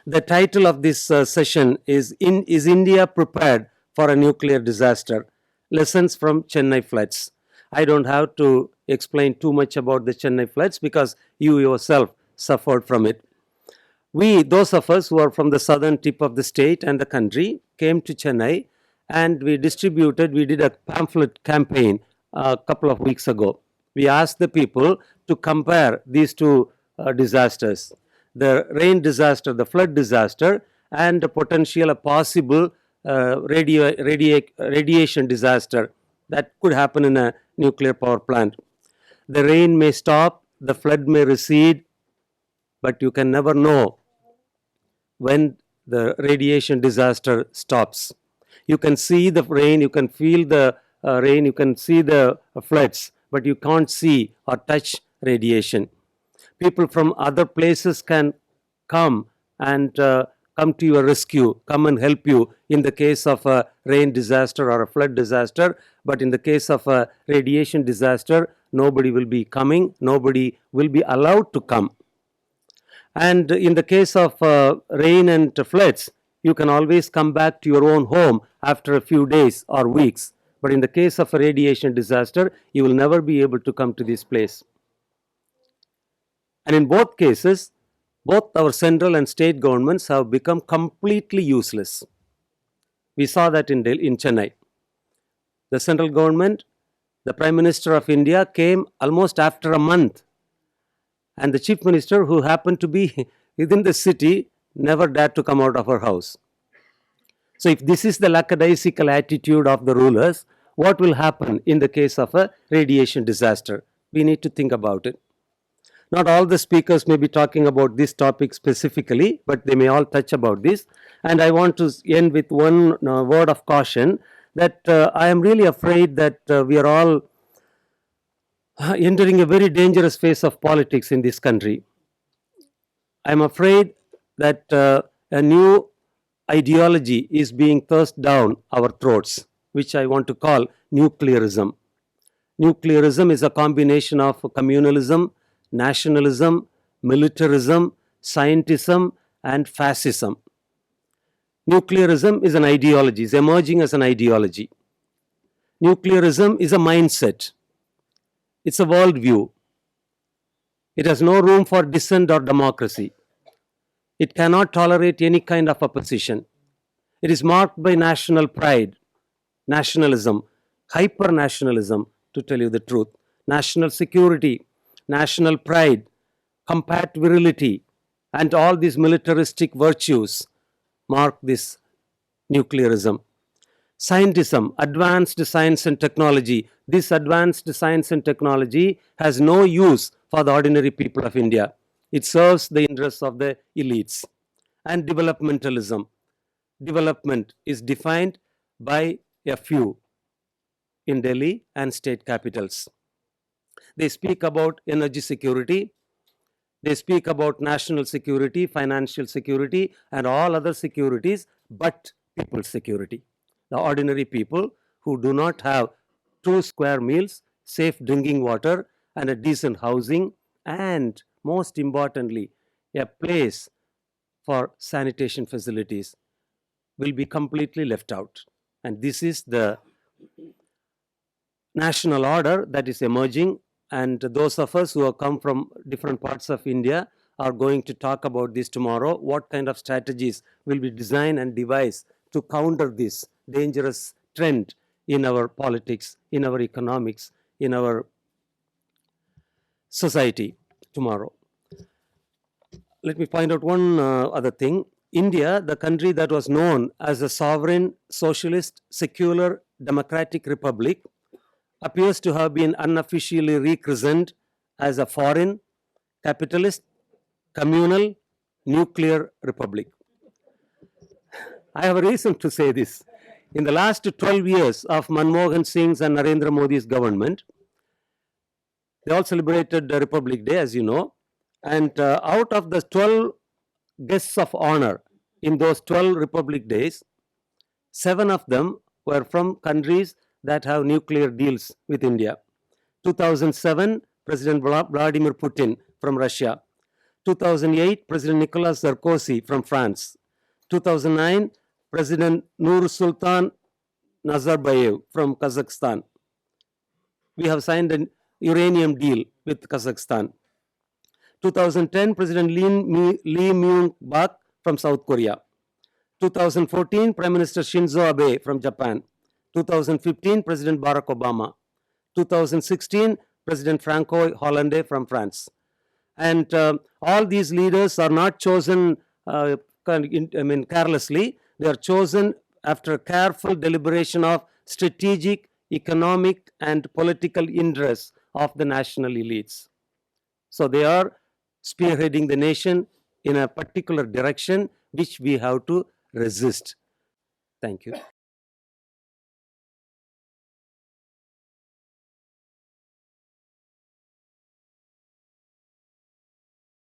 The title of this session is India Prepared for a Nuclear Disaster? Lessons from Chennai Floods. I don't have to explain too much about the Chennai floods because you yourself suffered from it. We, those of us who are from the southern tip of the state and the country, came to Chennai and we did a pamphlet campaign a couple of weeks ago. We asked the people to compare these two disasters, the rain disaster, the flood disaster, and a potential, a possible radiation disaster that could happen in a nuclear power plant. The rain may stop, the flood may recede, but you can never know when the radiation disaster stops. You can see the rain, you can feel the rain, you can see the floods, but you can't see or touch radiation. People from other places can come and come to your rescue, come and help you in the case of a rain disaster or a flood disaster. But in the case of a radiation disaster, nobody will be coming, nobody will be allowed to come. And in the case of rain and floods, you can always come back to your own home after a few days or weeks. But in the case of a radiation disaster, you will never be able to come to this place. And in both cases, both our central and state governments have become completely useless. We saw that in Chennai. The central government, the Prime Minister of India came almost after a month. And the Chief Minister, who happened to be within the city, never dared to come out of her house. So if this is the lackadaisical attitude of the rulers, what will happen in the case of a radiation disaster? We need to think about it. Not all the speakers may be talking about this topic specifically, but they may all touch about this. And I want to end with one word of caution that I am really afraid that we are all entering a very dangerous phase of politics in this country. I am afraid that a new ideology is being thrust down our throats, which I want to call nuclearism. Nuclearism is a combination of communalism, nationalism, militarism, scientism, and fascism. Nuclearism is an ideology, is emerging as an ideology. Nuclearism is a mindset. It's a worldview. It has no room for dissent or democracy. It cannot tolerate any kind of opposition. It is marked by national pride, nationalism, hyper-nationalism, to tell you the truth, national security, national pride, compatibility, and all these militaristic virtues mark this nuclearism. Scientism, advanced science and technology. This advanced science and technology has no use for the ordinary people of India. It serves the interests of the elites. And developmentalism. Development is defined by a few in Delhi and state capitals. They speak about energy security. They speak about national security, financial security, and all other securities, but people's security. The ordinary people who do not have 2 square meals, safe drinking water, and a decent housing, and most importantly, a place for sanitation facilities will be completely left out. And this is the national order that is emerging, and those of us who have come from different parts of India are going to talk about this tomorrow. What kind of strategies will be designed and devised to counter this dangerous trend in our politics, in our economics, in our society tomorrow. Let me point out one other thing. India, the country that was known as a sovereign, socialist, secular, democratic republic, appears to have been unofficially rechristened as a foreign, capitalist, communal, nuclear republic. I have a reason to say this. In the last 12 years of Manmohan Singh's and Narendra Modi's government, they all celebrated Republic Day, as you know, and out of the 12 guests of honor in those 12 Republic Days, 7 of them were from countries that have nuclear deals with India. 2007, President Vladimir Putin from Russia. 2008, President Nicolas Sarkozy from France. 2009, President Nur-Sultan Nazarbayev from Kazakhstan. We have signed an uranium deal with Kazakhstan. 2010, President Lee Myung-bak from South Korea. 2014, Prime Minister Shinzo Abe from Japan. 2015, President Barack Obama. 2016, President Francois Hollande from France. And all these leaders are not chosen carelessly. They are chosen after careful deliberation of strategic, economic, and political interests of the national elites. So they are spearheading the nation in a particular direction which we have to resist. Thank you.